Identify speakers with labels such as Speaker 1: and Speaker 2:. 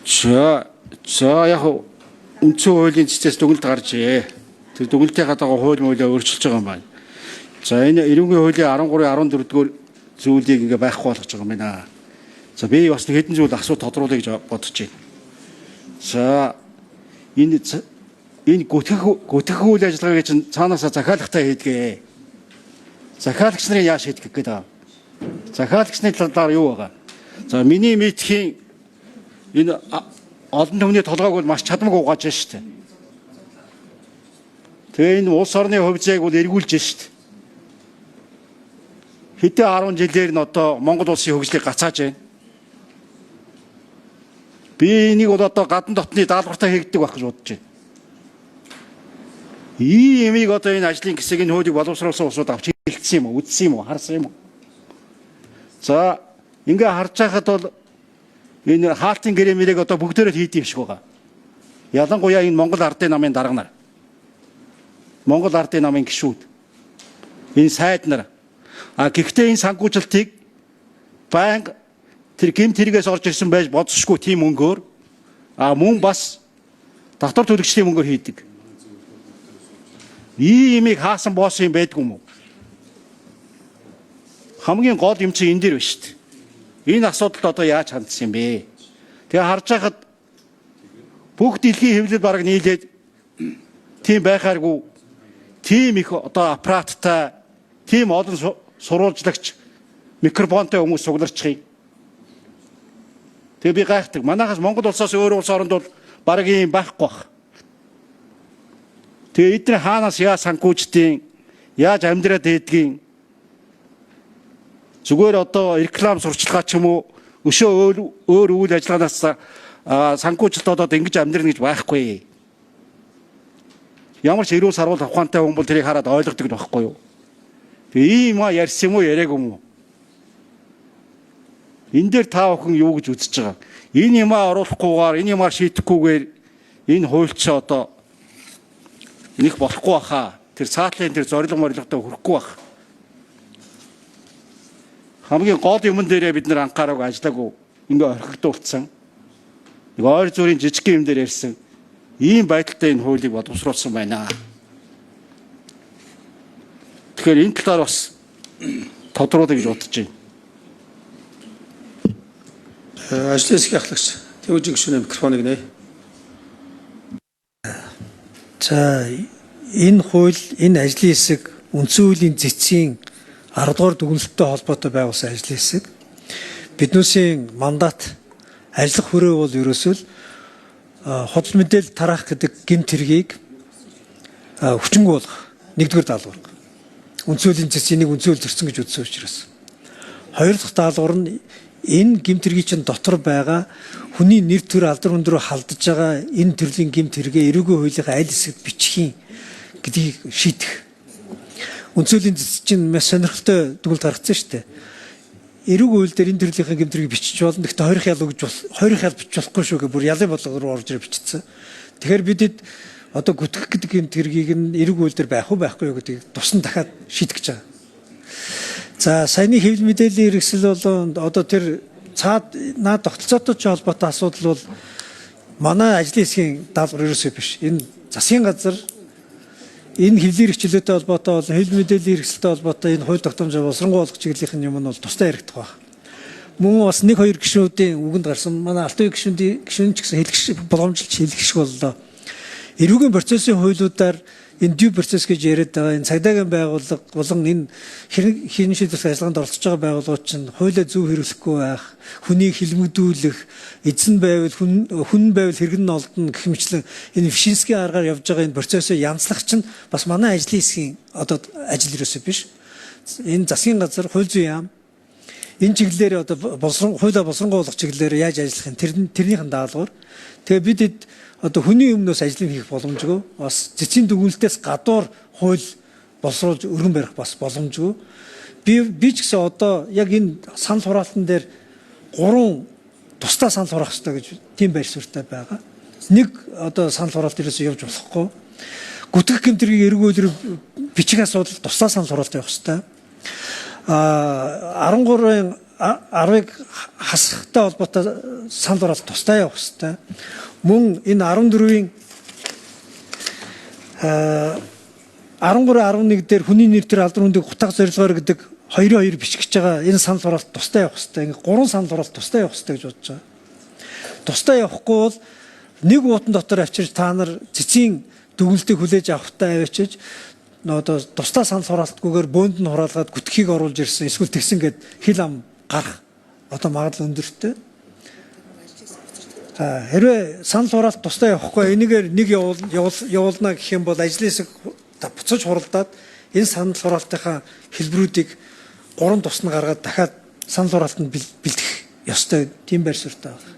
Speaker 1: За яг үндсэн хуулийн цэцээс дүгнэлт гарч ээ. Тэр дүгнэлтийн гадаа хууль муулаа өөрчилж байгаа юм байна. За энэ эрүүгийн хуулийн 13, 14 дугаар зүйлийг ингээ байхгүй болгож байгаа юм байна. За би бас нэг хэдэн зүйл асуулт тодруулъя гэж бодож байна. За энэ гүтгэх үйл ажиллагааг чинь цаанаасаа захиалагтай хийдгээ. Захиалагч нарын яаш хийдэг гэдэг. Захиалагчны талаар юу байгаа? За миний мэдхийн энэ олон түмний толгойг бол маш чадамгүй угааж штэ. Тэгээ энэ улс орны хувьцааг бол эргүүлж штэ. Хэдэн 10 жилээр нь одоо Монгол улсын хөгжлийг гацааж байна. Би энийг бол одоо гадна дотны даалгавартай хийгддэг байх гэж бодож байна. Иймийг одоо энэ ажлын хэсэг энэ хуулийг боловсруулсан улсууд авч хэлсэн юм уу, үзсэн юм уу, харсан юм уу? За ингээ харж байхад бол энэ хаалтын гэрэмэрийг одоо бүгдээрээ хийдэг юм шиг байгаа. Ялангуяа энэ Монгол Ардын намын дарга нар. Монгол Ардын намын гишүүд. Энэ сайд нар. Гэхдээ энэ санхүүжилтийг банк тэр гэмт хэрэгээс орж ирсэн байж бодсошгүй тийм мөнгөөр мөн бас татвар төлөгчдийн мөнгөөр хийдэг. Иймийг хаасан босс юм байдгүй юм уу? Хамгийн гол юм чинь энэ дэр биш шүү дээ. Энэ асуудалд одоо яаж хандсан юм бэ? Тэгээ харж байхад бүх дэлхийн хэвлэл бараг нийлээд тийм байхааргүй тийм их одоо аппараттай тийм олон сурвалжлагч микрофонтой хүмүүс сугларчихъя. Тэгээ би гайхдаг. Манайхаас Монгол улсаас өөр улс оронд бол бараг юм байхгүй бах. Тэгээ эдгээр хаанаас яаж санхүүждیں, яаж амьдраад байдгийг зүгээр одоо реклам сурчлагаа ч юм уу өшөө өөр үйл ажиллагаанаас санхүүжилт одоо ингэж амьдрна гэж байхгүй. Ямар ч эрүүл сарвал ухаантай хүн бол тэрийг хараад ойлгодог байхгүй юу? Тэгээ ийм ярьсан юм уу, яриаг юм уу? Энэ дээр та бүхэн юу гэж үзэж байгаа? Энэ юмаа оруулахгүйгээр, энэ юмаа шийдэхгүйгээр энэ хуульч одоо нэг болохгүй баха. Тэр цаатлын тэр зорилго морилготой хүрэхгүй бах. Хамгийн гол юмн дээрээ бид нэр анхаараг ажиллаагүй ингээ орхигдуулсан. Нэг ойр зүрийн жижиг юм дээр ярьсан. Ийм байдалтай энэ хуулийг боловсруулсан байна. Тэгэхээр энэ талаар бас тодруулъя гэж бодож байна.
Speaker 2: Ажлын хэсгийн ахлагч Тэвжин гишүүний микрофоныг нэ.
Speaker 3: За энэ хууль, энэ ажлын хэсэг үндсэн хуулийн цэцгийн 10 дугаар дүгнэлттэй холбоотой байгуулсан ажлын хэсэг. Биднүүсийн мандат ажиллах хүрээ бол ерөөсөө худал мэдээлэл тараах гэдэг гэмт хэргийг хүчингүй болгох нэгдүгээр даалгавар. Үндсэн хуулийн цэцгийн нэг үндсэн хууль зөрчсөн гэж үзсэн учраас. Хоёр дахь даалгавар нь энэ гэмт хэргийн чинь дотор байгаа хүний нэр төр алдар хүндрөө халдаж байгаа энэ төрлийн гэмт хэрэгээ эрүүгийн хуулийнхаа аль хэсэгт бичих гэдгийг шийдэх. Үндсэн хуулийн цэцэг чинь маш сонирхолтой дүгнэлт гаргацсан шүү дээ. Эрүүгийн хууль дээр энэ төрлийн гэмт хэрэгийг бичиж болно. Гэхдээ хоёрын ял гэж хоёрын ял бичих болохгүй шүү гэх бүр ялын бодлого руу орж ирээ бичсэн. Тэгэхээр бидэд одоо гүтгэх гэдэг гэмт хэргийг нь эрүүгийн хууль дээр байх уу байхгүй юу гэдгийг тусан дахиад шийдэх гэж байгаа. За саяны хэвлэл мэдээллийн хэрэгсэл бол одоо тэр цаад наад тогтолцоотой ч холбоотой асуудал бол манай ажлын хэсгийн даалгавар ерөөсөө биш. Энэ засгийн газар энэ хэвлэлийн хэрэгчлөөтэй холбоотой болон хэвлэл мэдээллийн хэрэгсэлтэй холбоотой энэ хууль тогтоомжоо боловсронгуй болгох чиглэлийн юм нь бол тусдаа яригдах байна. Мөн бас нэг хоёр гишүүдийн үгэнд гарсан манай Алтан гишүүн ч гэсэн хэлгш боломжилж хэлгш боллоо. Эрүүгийн процессын хуулиудаар энэ due process гэж яриад байгаа энэ цагдаагийн байгууллага болон энэ хэрэг шийдвэрлэх ажиллагаанд оролцож байгаа байгууллагууд чинь хуулиа зөв хэрэглэхгүй байх, хүнийг хилмигдүүлэх, эзэн байвал хүн байвал хэрэгэн нь олдно гэх мэтлэн энэ Вишинскийн аргаар явж байгаа энэ процессыг янзлах чинь бас манай ажлын хэсгийн одоо ажил ерөөсөө биш. Энэ засгийн газар хууль зүйн яам энэ чиглэлээр одоо хуулиа боловсронгуй болгох чиглэлээр яаж ажиллах юм тэрнийхэн даалгавар. Тэгээ бидэд одоо хүний өмнөөс ажлыг хийх боломжгүй бас цэцгийн дүгнэлтээс гадуур хууль боловсруулж өргөн барих бас боломжгүй. Би ч гэсэн одоо яг энэ санал хураалтан дээр 3 тусдаа санал хураах хэрэгтэй гэж тийм байр суурьтай байгаа. Нэг одоо санал хураалт ерөөсөө явж болохгүй. Гүтгэх гэмтрийг эргүүлэр бичих асуудал тусдаа санал хураалт явах хэрэгтэй. 13-ын 10-ыг хасахтай холбоотой санал хураалт тусдаа явах хэрэгтэй. Мөн энэ 14-ийн 13-11 дээр хүний нэр төр алдар хүндийг гутаах зорилгоор гэдэг 2-2 бичгэж байгаа энэ санал хураалт тусдаа явах хэрэгтэй. Ингээ 3 санал хураалт тусдаа явах хэрэгтэй гэж бодож байгаа. Тусдаа явахгүй бол нэг уутан дотор авчирч та нар цэцгийн дүгнэлтийг хүлээж авахтаа авчиж одоо тусдаа санал хураалтгүйгээр бөөнд нь хураалгаад гүтхийг оруулж ирсэн эсвэл тэгсэн гэд хил ам гарах одоо магадлал өндөртэй. Хэрвээ санал хураалт тусдаа явахгүй энийгээр нэг явуулна гэх юм бол ажлын хэсэг буцаж хуралдаад энэ санал хураалтынхаа хэлбэрүүдийг 3 тусна гаргаад дахиад санал хураалтанд бэлдэх ёстой тийм байр суурьтай байна.